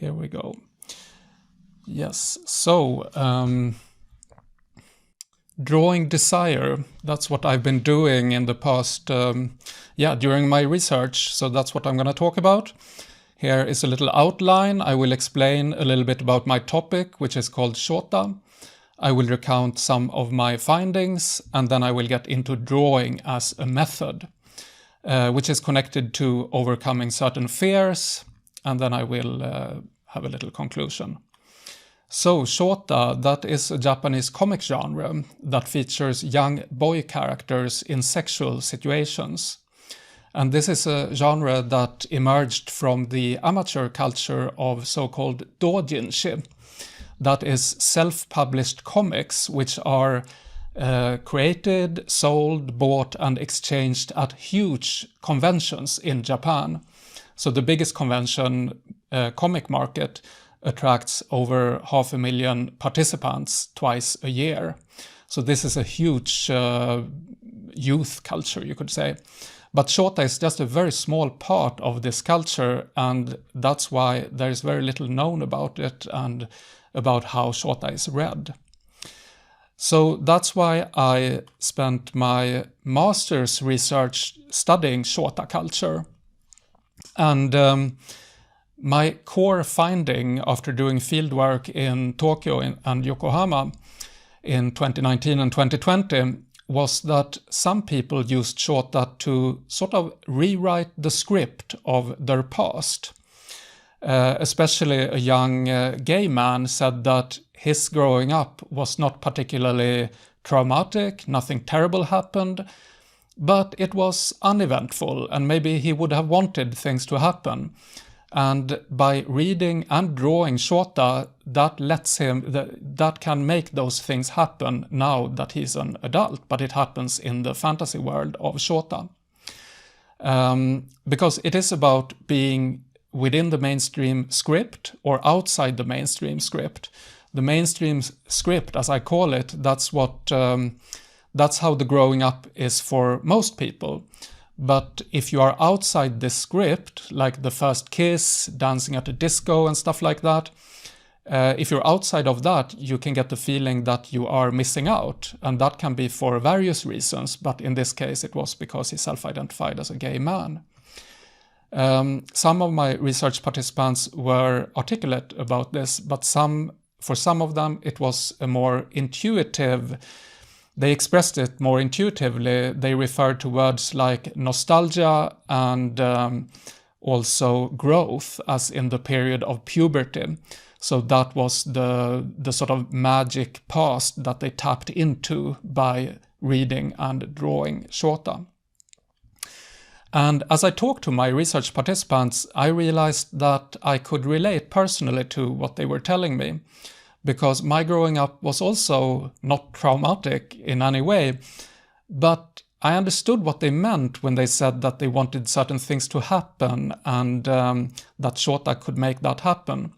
Here we go. Yes, so drawing desire, that's what I've been doing in the past, during my research. So that's what I'm going to talk about. Here is a little outline. I will explain a little bit about my topic, which is called shota. I will recount some of my findings, and then I will get into drawing as a method, which is connected to overcoming certain fears, and then I will have a little conclusion. So shota, that is a Japanese comic genre that features young boy characters in sexual situations. And this is a genre that emerged from the amateur culture of so-called doujinshi. That is self-published comics which are created, sold, bought and exchanged at huge conventions in Japan. So the biggest convention, comic market, attracts over 500,000 participants twice a year. So this is a huge youth culture, you could say. But shota is just a very small part of this culture, and that's why there is very little known about it and about how shota is read. So that's why I spent my master's research studying shota culture. And my core finding after doing fieldwork in Tokyo and Yokohama in 2019 and 2020 was that some people used shota to sort of rewrite the script of their past. Especially a young gay man said that his growing up was not particularly traumatic, nothing terrible happened, but it was uneventful and maybe he would have wanted things to happen. And by reading and drawing shota, that lets him, that can make those things happen now that he's an adult, but it happens in the fantasy world of shota. Because it is about being within the mainstream script or outside the mainstream script. The mainstream script, as I call it, that's how the growing up is for most people. But if you are outside this script, like the first kiss, dancing at a disco and stuff like that, if you're outside of that, you can get the feeling that you are missing out. And that can be for various reasons, but in this case it was because he self-identified as a gay man. Some of my research participants were articulate about this, but for some of them it was a more intuitive. They expressed it more intuitively. They referred to words like nostalgia and also growth, as in the period of puberty. So that was the sort of magic past that they tapped into by reading and drawing shota. And as I talked to my research participants, I realized that I could relate personally to what they were telling me, because my growing up was also not traumatic in any way, but I understood what they meant when they said that they wanted certain things to happen and that shota could make that happen.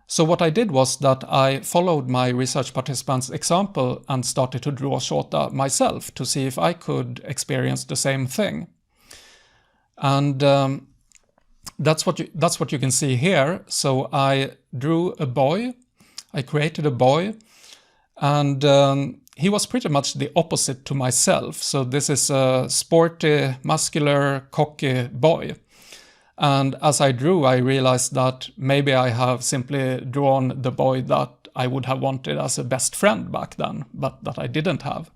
So what I did was that I followed my research participants' example and started to draw shota myself to see if I could experience the same thing. And that's what you can see here. So I drew a boy. I created a boy, and he was pretty much the opposite to myself. So this is a sporty, muscular, cocky boy. And as I drew, I realized that maybe I have simply drawn the boy that I would have wanted as a best friend back then, but that I didn't have.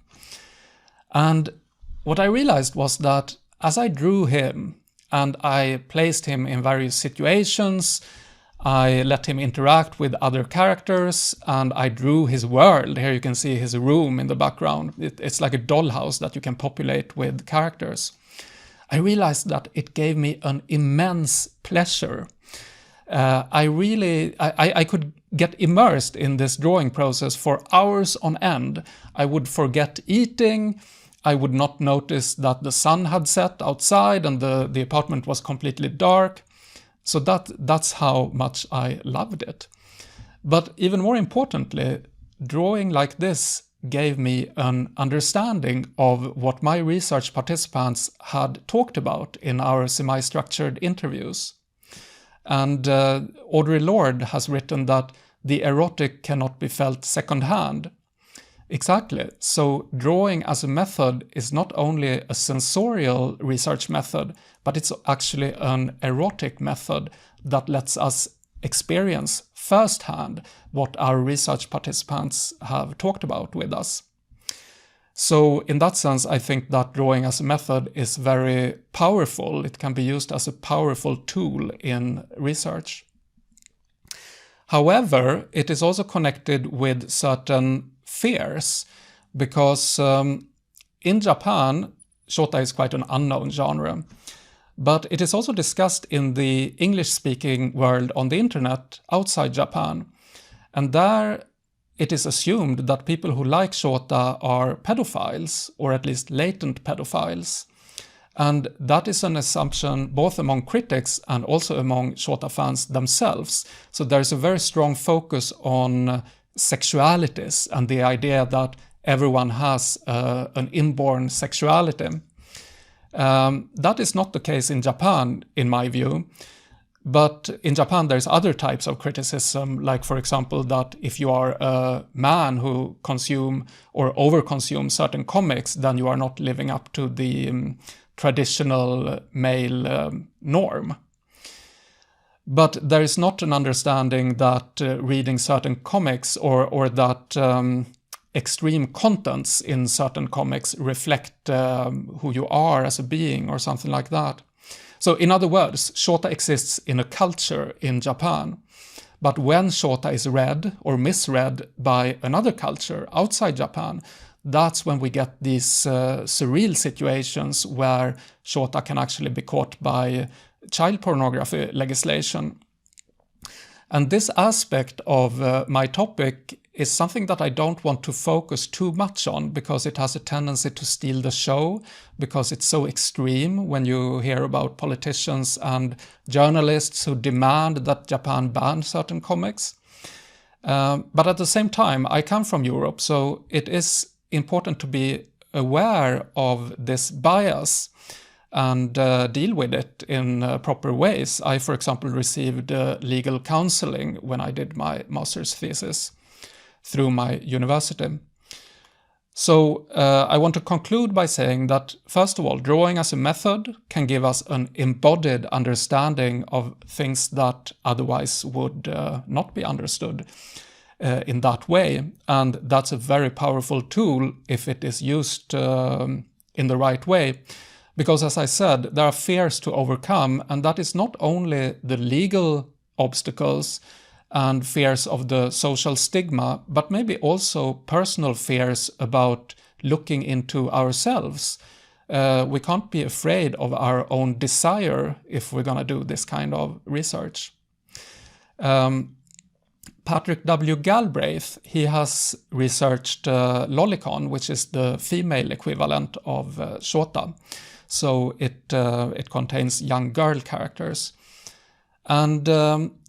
And what I realized was that as I drew him and I placed him in various situations, I let him interact with other characters, and I drew his world. Here you can see his room in the background. It's like a dollhouse that you can populate with characters. I realized that it gave me an immense pleasure. I could get immersed in this drawing process for hours on end. I would forget eating. I would not notice that the sun had set outside and the apartment was completely dark. So that's how much I loved it. But even more importantly, drawing like this gave me an understanding of what my research participants had talked about in our semi-structured interviews. And Audre Lorde has written that the erotic cannot be felt secondhand. Exactly. So drawing as a method is not only a sensorial research method, but it's actually an erotic method that lets us experience firsthand what our research participants have talked about with us. So in that sense, I think that drawing as a method is very powerful. It can be used as a powerful tool in research. However, it is also connected with certain fears, because in Japan, shota is quite an unknown genre. But it is also discussed in the English-speaking world on the internet outside Japan. And there it is assumed that people who like shota are pedophiles, or at least latent pedophiles. And that is an assumption both among critics and also among shota fans themselves. So there is a very strong focus on sexualities and the idea that everyone has an inborn sexuality. That is not the case in Japan, in my view. But in Japan, there's other types of criticism, like, for example, that if you are a man who consume or overconsume certain comics, then you are not living up to the traditional male norm. But there is not an understanding that reading certain comics or that extreme contents in certain comics reflect who you are as a being or something like that. So in other words, shota exists in a culture in Japan. But when shota is read or misread by another culture outside Japan, that's when we get these surreal situations where shota can actually be caught by child pornography legislation. And this aspect of my topic is something that I don't want to focus too much on, because it has a tendency to steal the show, because it's so extreme when you hear about politicians and journalists who demand that Japan ban certain comics. But at the same time, I come from Europe, so it is important to be aware of this bias and deal with it in proper ways. I, for example, received legal counseling when I did my master's thesis through my university. So I want to conclude by saying that, first of all, drawing as a method can give us an embodied understanding of things that otherwise would not be understood in that way. And that's a very powerful tool if it is used in the right way. Because, as I said, there are fears to overcome, and that is not only the legal obstacles and fears of the social stigma, but maybe also personal fears about looking into ourselves. We can't be afraid of our own desire if we're going to do this kind of research. Patrick W. Galbraith, he has researched lolicon, which is the female equivalent of shota. So it contains young girl characters. And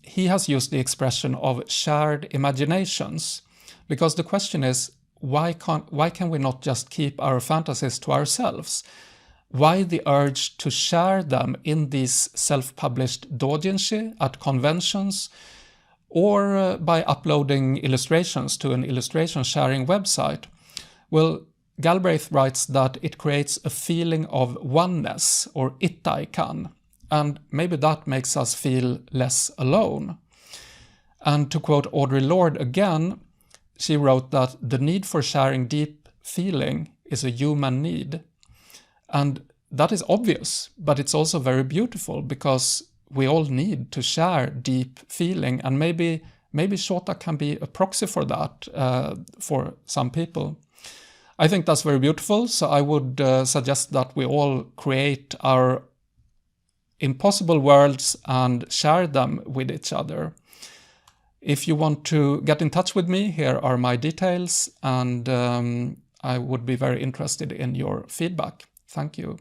he has used the expression of shared imaginations, because the question is, why can we not just keep our fantasies to ourselves? Why the urge to share them in these self-published doujinshi at conventions, or by uploading illustrations to an illustration sharing website? Well, Galbraith writes that it creates a feeling of oneness, or ittaikan, and maybe that makes us feel less alone. And to quote Audre Lorde again, she wrote that the need for sharing deep feeling is a human need. And that is obvious, but it's also very beautiful, because we all need to share deep feeling, and maybe shota can be a proxy for that for some people. I think that's very beautiful, so I would suggest that we all create our impossible worlds and share them with each other. If you want to get in touch with me, here are my details, and I would be very interested in your feedback. Thank you.